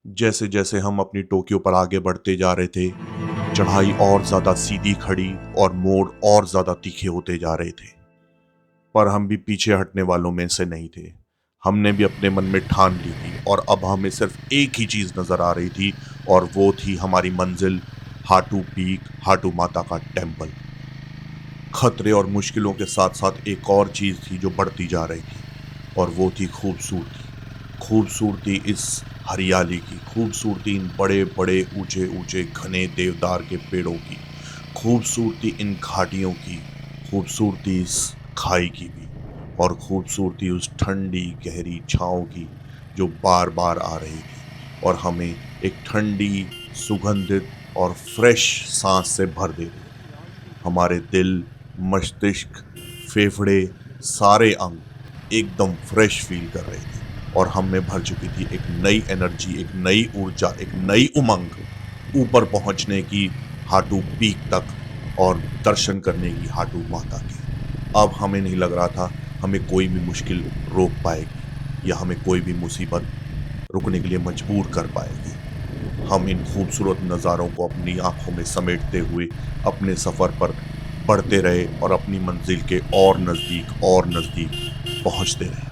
जैसे जैसे हम अपनी टोक्यो पर आगे बढ़ते जा रहे थे, चढ़ाई और ज्यादा सीधी खड़ी और मोड़ और ज्यादा तीखे होते जा रहे थे। पर हम भी पीछे हटने वालों में से नहीं थे। हमने भी अपने मन में ठान ली थी और अब हमें सिर्फ एक ही चीज नजर आ रही थी, और वो थी हमारी मंजिल, हाटू पीक, हाटू माता का टेम्पल। खतरे और मुश्किलों के साथ साथ एक और चीज थी जो बढ़ती जा रही थी, और वो थी खूबसूरती। खूबसूरती इस हरियाली की, खूबसूरती इन बड़े बड़े ऊंचे ऊंचे घने देवदार के पेड़ों की, खूबसूरती इन घाटियों की, खूबसूरती इस खाई की भी, और खूबसूरती उस ठंडी गहरी छाँव की जो बार बार आ रही थी और हमें एक ठंडी, सुगंधित और फ्रेश सांस से भर दे रही थी। हमारे दिल, मस्तिष्क, फेफड़े, सारे अंग एकदम फ्रेश फील कर रहे थे, और हम में भर चुकी थी एक नई एनर्जी, एक नई ऊर्जा, एक नई उमंग ऊपर पहुंचने की, हाटू पीक तक, और दर्शन करने की हाटू माता की। अब हमें नहीं लग रहा था हमें कोई भी मुश्किल रोक पाएगी या हमें कोई भी मुसीबत रुकने के लिए मजबूर कर पाएगी। हम इन खूबसूरत नज़ारों को अपनी आंखों में समेटते हुए अपने सफ़र पर बढ़ते रहे और अपनी मंजिल के और नज़दीक पहुंचते रहे।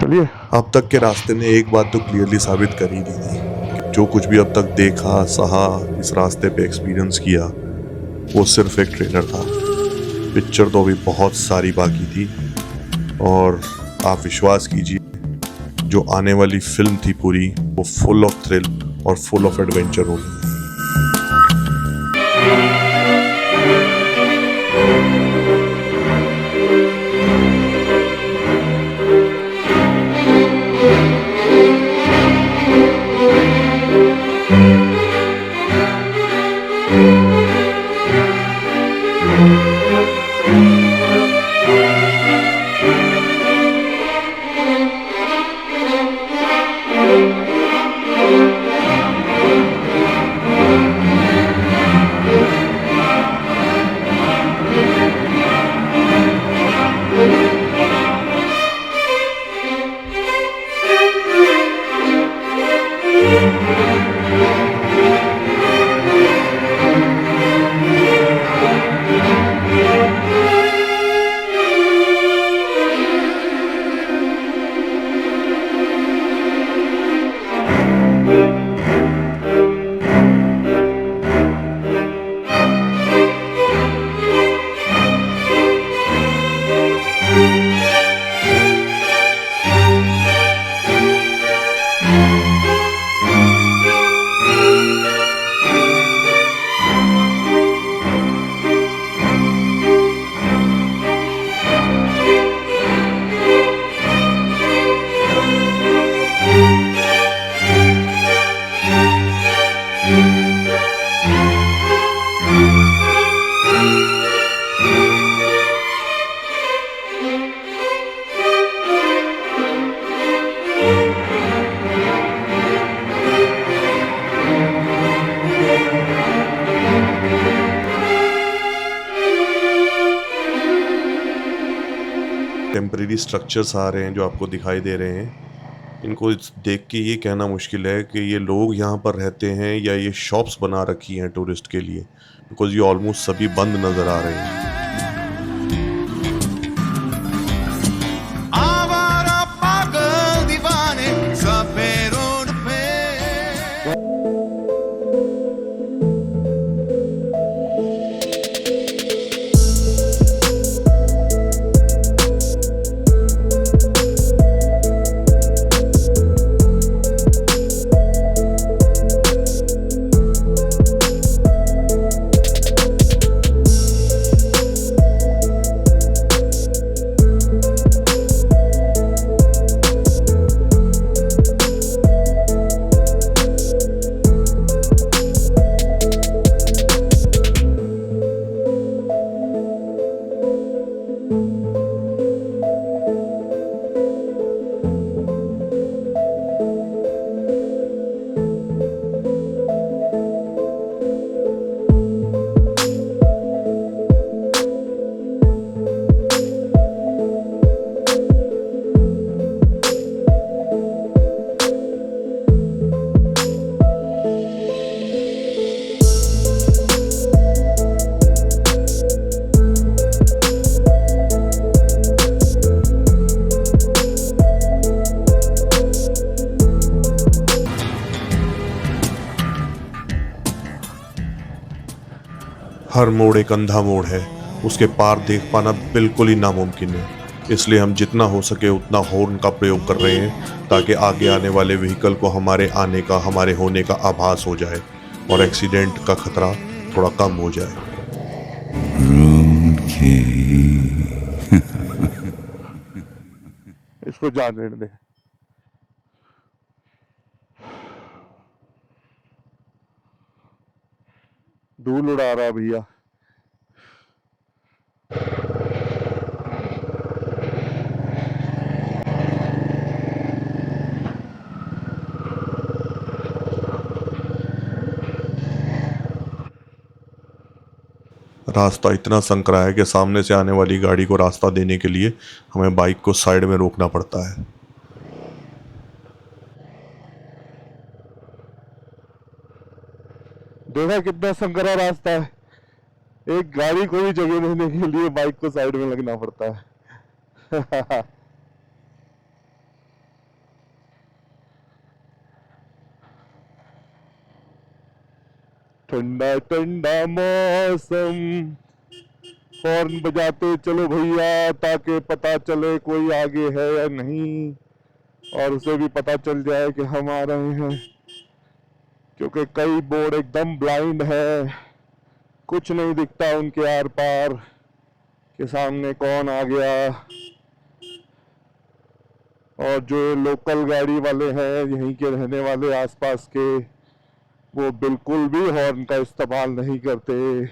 चलिए, अब तक के रास्ते ने एक बात तो क्लियरली साबित कर ही दी थी कि जो कुछ भी अब तक देखा, सहा, इस रास्ते पे एक्सपीरियंस किया, वो सिर्फ एक ट्रेलर था। पिक्चर तो अभी बहुत सारी बाकी थी, और आप विश्वास कीजिए, जो आने वाली फिल्म थी पूरी, वो फुल ऑफ थ्रिल और फुल ऑफ एडवेंचर होगी। टेम्परेरी स्ट्रक्चर्स आ रहे हैं जो आपको दिखाई दे रहे हैं। इनको देख के ये कहना मुश्किल है कि ये लोग यहाँ पर रहते हैं या ये शॉप्स बना रखी हैं टूरिस्ट के लिए, बिकॉज ये ऑलमोस्ट सभी बंद नज़र आ रहे हैं। आवारा पागल दीवाने सब रोड पे। हर मोड़ एक अंधा मोड़ है, उसके पार देख पाना बिल्कुल ही नामुमकिन है। इसलिए हम जितना हो सके उतना हॉर्न का प्रयोग कर रहे हैं ताकि आगे आने वाले व्हीकल को हमारे आने का, हमारे होने का आभास हो जाए और एक्सीडेंट का खतरा थोड़ा कम हो जाए। इसको जाने दे। धूल उड़ा रहा भैया। रास्ता इतना संकरा है कि सामने से आने वाली गाड़ी को रास्ता देने के लिए हमें बाइक को साइड में रोकना पड़ता है। देखा कितना संकरा रास्ता है, एक गाड़ी को भी जगह देने के लिए बाइक को साइड में लगना पड़ता है। ठंडा ठंडा मौसम, हॉर्न बजाते चलो भैया ताकि पता चले कोई आगे है या नहीं, और उसे भी पता चल जाए कि हम आ रहे हैं, क्योंकि कई बोर्ड एकदम ब्लाइंड है, कुछ नहीं दिखता उनके आर पार के सामने कौन आ गया। और जो लोकल गाड़ी वाले हैं, यहीं के रहने वाले आसपास के, वो बिल्कुल भी हॉर्न का इस्तेमाल नहीं करते।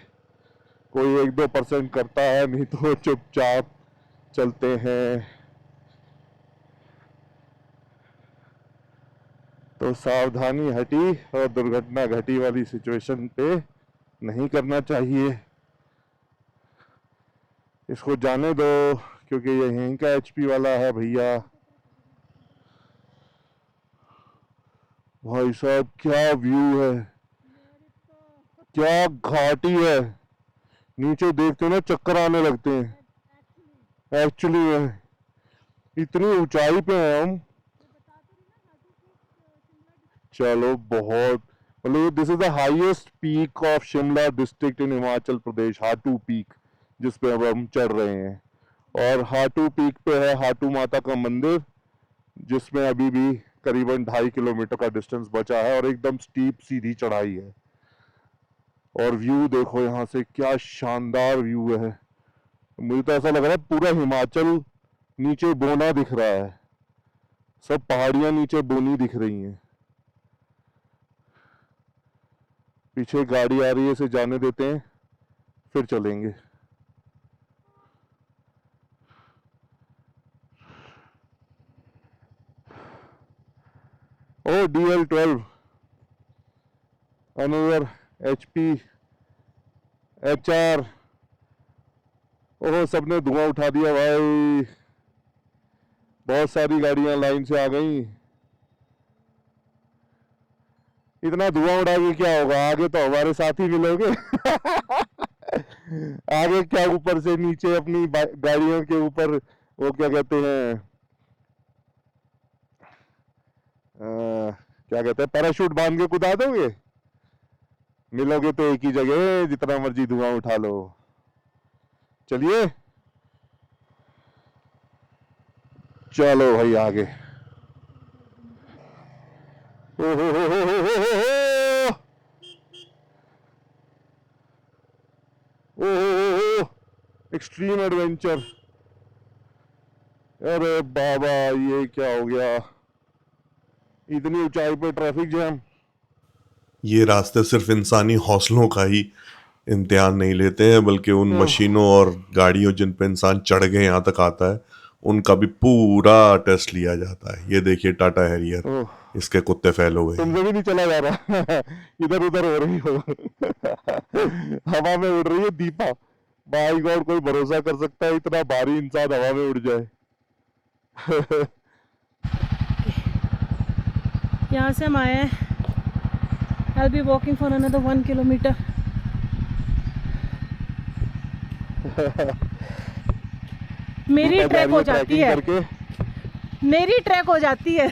कोई 1-2% करता है, नहीं तो चुपचाप चलते हैं। तो सावधानी हटी और दुर्घटना घटी वाली सिचुएशन पे नहीं करना चाहिए। इसको जाने दो, क्योंकि ये यहीं का एचपी वाला है भैया। भाई साहब क्या व्यू है, क्या घाटी है, नीचे देखते ना चक्कर आने लगते हैं। एक्चुअली में इतनी ऊंचाई पे हैं हम। चलो बहुत, मतलब this is the highest peak of Shimla district in Himachal Pradesh, Hatu peak, जिस पे अब हम चढ़ रहे हैं। और हाटू पीक पे है हाटू माता का मंदिर, जिसमें अभी भी करीबन 2.5 किलोमीटर का डिस्टेंस बचा है और एकदम स्टीप सीधी चढ़ाई है। और व्यू देखो यहाँ से, क्या शानदार व्यू है। मुझे तो ऐसा लग रहा है पूरा हिमाचल नीचे बोना दिख रहा है, सब पहाड़ियां नीचे बोनी दिख रही हैं। पीछे गाड़ी आ रही है, इसे जाने देते हैं, फिर चलेंगे। ओ DL12 अनदर HP HR। ओह सबने धुआं उठा दिया भाई, बहुत सारी गाड़ियां लाइन से आ गई। इतना धुआं उड़ा के क्या होगा, आगे तो हमारे साथ ही मिलोगे। आगे क्या ऊपर से नीचे अपनी गाड़ियों के ऊपर वो क्या कहते हैं, क्या कहते हैं, पैराशूट बांध के कूदा दोगे। मिलोगे तो एक ही जगह, जितना मर्जी धुआं उठा लो। चलिए चलो भाई आगे। ओहो एक्सट्रीम एडवेंचर। अरे बाबा ये क्या हो गया, इतनी ऊंचाई पे ट्रैफिक जैम। ये रास्ते सिर्फ इंसानी हौसलों का ही इम्तिहान नहीं लेते हैं, बल्कि उन मशीनों और गाड़ियों जिन पे इंसान चढ़ के यहाँ तक आता है, उनका भी पूरा टेस्ट लिया जाता है। ये देखिए टाटा हैरियर, इसके कुत्ते फैल हो गए। तुमसे भी नहीं चला जा रहा। इधर उधर हो रही हो। हवा में उड़ रही है दीपा। बाई गॉड, कोई भरोसा कर सकता है इतना भारी इंसान हवा में उड़ जाए। यहाँ से हम आए हैं। I'll be walking for another 1 kilometer. मेरी ट्रैक हो जाती है, मेरी ट्रैक हो जाती है।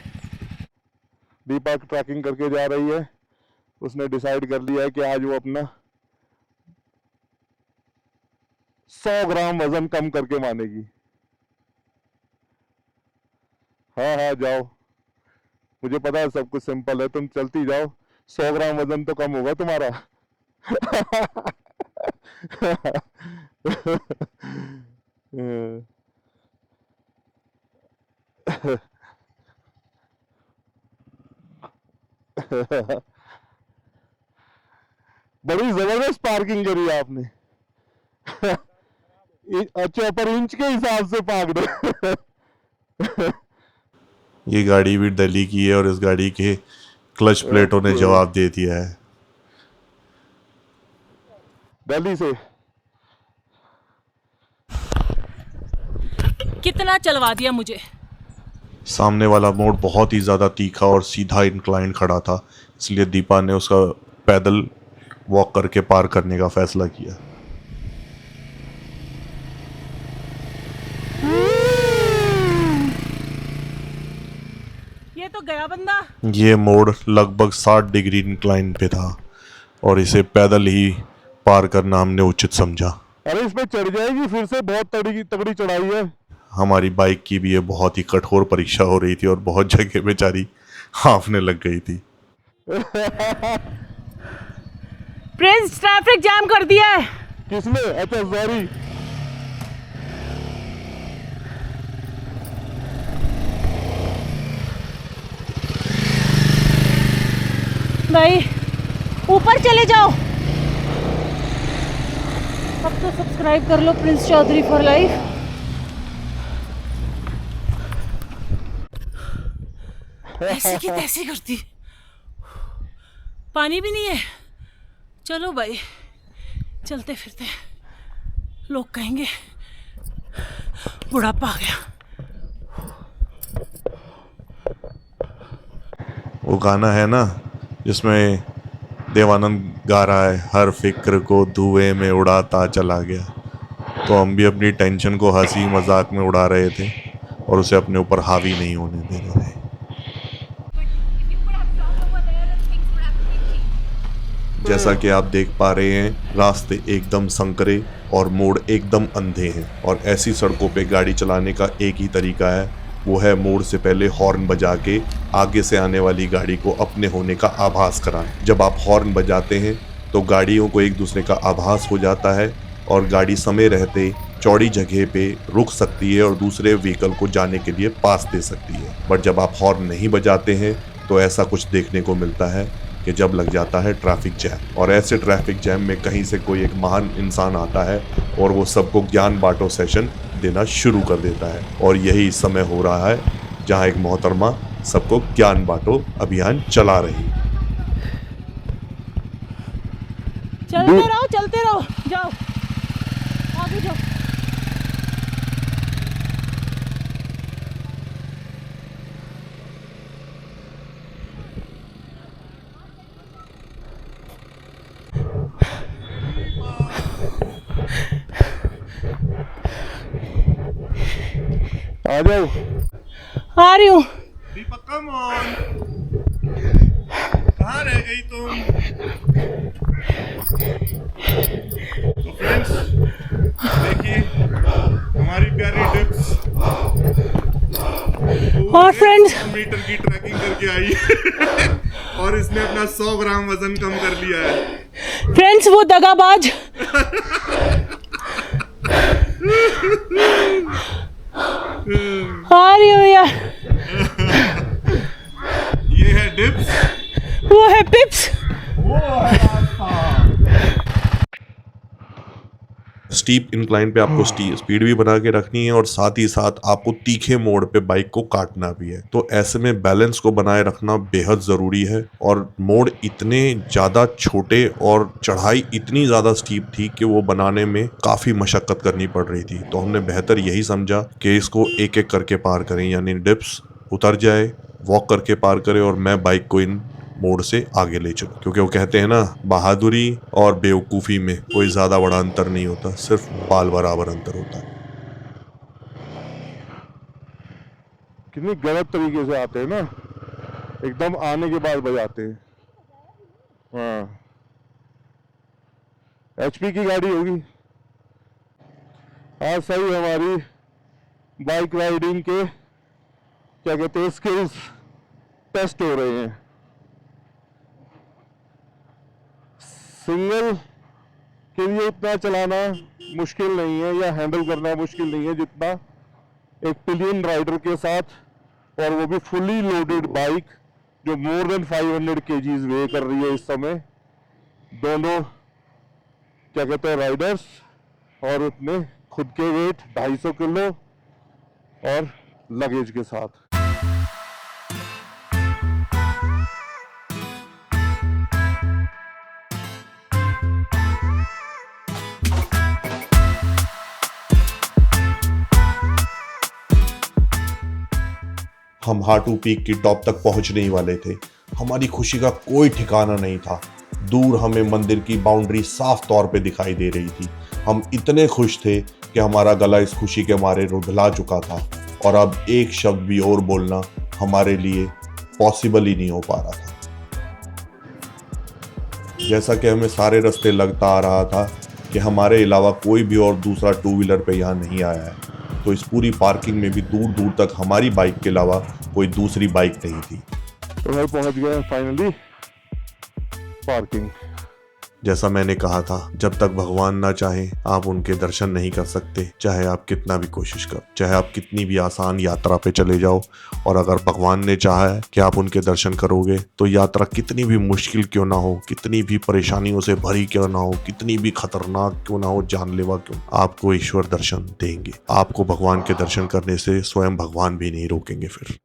दीपा ट्रैकिंग करके जा रही है। उसने डिसाइड कर लिया है कि आज वो अपना 100 ग्राम वजन कम करके मानेगी। हाँ हाँ जाओ, मुझे पता है सब कुछ सिंपल है, तुम चलती जाओ, 100 ग्राम वजन तो कम होगा तुम्हारा। बड़ी जबरदस्त पार्किंग करी आपने। अच्छा, पर इंच के हिसाब से पाक दो। ये गाड़ी भी दिल्ली की है और इस गाड़ी के क्लच प्लेटों ने जवाब दे दिया है। दिल्ली से कितना चलवा दिया मुझे। सामने वाला मोड़ बहुत ही ज़्यादा तीखा और सीधा इंक्लाइन खड़ा था, इसलिए दीपा ने उसका पैदल वॉक करके पार करने का फैसला किया। ये तो गया बंदा। ये मोड़ लगभग 60 डिग्री इंक्लाइन पे था और इसे पैदल ही पार करना हमने उचित समझा। अरे इसमें चढ़ जाएगी फिर से, बहुत तगड़ी तगड़ी चढ़ाई है। हमारी बाइक की भी ये बहुत ही कठोर परीक्षा हो रही थी और बहुत जगह बेचारी हाँफने लग गई थी। प्रिंस ट्रैफिक जाम कर दिया है। किसने? अच्छा सॉरी। भाई ऊपर चले जाओ। अब तो सब्सक्राइब कर लो प्रिंस चौधरी फॉर लाइफ। ऐसी की तैसी करती, पानी भी नहीं है। चलो भाई चलते फिरते, लोग कहेंगे बुढ़ापा आ गया। वो गाना है ना जिसमें देवानंद गा रहा है, हर फिक्र को धुएं में उड़ाता चला गया। तो हम भी अपनी टेंशन को हंसी मजाक में उड़ा रहे थे और उसे अपने ऊपर हावी नहीं होने दे रहे थे। जैसा कि आप देख पा रहे हैं, रास्ते एकदम संकरे और मोड़ एकदम अंधे हैं और ऐसी सड़कों पे गाड़ी चलाने का एक ही तरीका है, वो है मोड़ से पहले हॉर्न बजा के आगे से आने वाली गाड़ी को अपने होने का आभास कराना। जब आप हॉर्न बजाते हैं तो गाड़ियों को एक दूसरे का आभास हो जाता है और गाड़ी समय रहते चौड़ी जगह पे रुक सकती है और दूसरे व्हीकल को जाने के लिए पास दे सकती है। बट जब आप हॉर्न नहीं बजाते हैं तो ऐसा कुछ देखने को मिलता है कि जब लग जाता है ट्रैफिक जैम, और ऐसे ट्रैफिक जैम में कहीं से कोई एक महान इंसान आता है और वो सबको ज्ञान बांटो सेशन देना शुरू कर देता है। और यही समय हो रहा है जहाँ एक मोहतरमा सबको ज्ञान बांटो अभियान चला रही है। चलते रहो जाओ आगे जाओ। आ जाओ। आ रही हूँ। दीपक कम ऑन, कहाँ रह गई तुम? तो फ्रेंड्स देखिए हमारी प्यारी डिप्स और फ्रेंड्स मीटर की ट्रैकिंग करके आई है और इसने अपना 100 ग्राम वजन कम कर लिया है। फ्रेंड्स वो दगाबाज आ रही हूँ यार। ये है डिप्स, वो है पिप्स। स्टीप इंक्लाइन पे आपको स्पीड भी बना के रखनी है और साथ ही साथ आपको तीखे मोड़ पे बाइक को काटना भी है। तो ऐसे में बैलेंस को बनाए रखना बेहद ज़रूरी है और मोड़ इतने ज़्यादा छोटे और चढ़ाई इतनी ज़्यादा स्टीप थी कि वो बनाने में काफ़ी मशक्क़त करनी पड़ रही थी। तो हमने बेहतर यही समझा कि इसको एक एक करके पार करें, यानी डिप्स उतर जाए, वॉक करके पार करे और मैं बाइक को इन मोड़ से आगे ले चलो। क्योंकि वो कहते हैं ना, बहादुरी और बेवकूफ़ी में कोई ज़्यादा बड़ा अंतर नहीं होता, सिर्फ बाल बराबर अंतर होता है। कितनी गलत तरीके से आते हैं ना, एकदम आने के बाद बजाते हैं। हाँ, HP की गाड़ी होगी। आज सही हमारी बाइक राइडिंग के क्या कहते हैं स्किल्स टेस्ट हो रहे हैं। सिंगल के लिए इतना चलाना मुश्किल नहीं है या हैंडल करना मुश्किल नहीं है जितना एक पिलियन राइडर के साथ, और वो भी फुली लोडेड बाइक जो मोर देन 500 केजीज वे कर रही है इस समय। दोनों क्या कहते हैं राइडर्स और अपने खुद के वेट 250 किलो और लगेज के साथ। हम हाटू पीक की टॉप तक पहुंचने ही वाले थे। हमारी खुशी का कोई ठिकाना नहीं था। दूर हमें मंदिर की बाउंड्री साफ तौर पे दिखाई दे रही थी। हम इतने खुश थे कि हमारा गला इस खुशी के मारे रुधला चुका था और अब एक शब्द भी और बोलना हमारे लिए पॉसिबल ही नहीं हो पा रहा था। जैसा कि हमें सारे रास्ते लगता आ रहा था कि हमारे अलावा कोई भी और दूसरा टू व्हीलर पे यहाँ नहीं आया है, तो इस पूरी पार्किंग में भी दूर दूर तक हमारी बाइक के अलावा कोई दूसरी बाइक नहीं थी। तो भाई पहुंच गए फाइनली पार्किंग। जैसा मैंने कहा था, जब तक भगवान ना चाहे आप उनके दर्शन नहीं कर सकते, चाहे आप कितना भी कोशिश करो, चाहे आप कितनी भी आसान यात्रा पे चले जाओ। और अगर भगवान ने चाहा है कि आप उनके दर्शन करोगे तो यात्रा कितनी भी मुश्किल क्यों ना हो, कितनी भी परेशानियों से भरी क्यों ना हो, कितनी भी खतरनाक क्यों ना हो, जानलेवा क्यों, आपको ईश्वर दर्शन देंगे। आपको भगवान के दर्शन करने से स्वयं भगवान भी नहीं रोकेंगे फिर।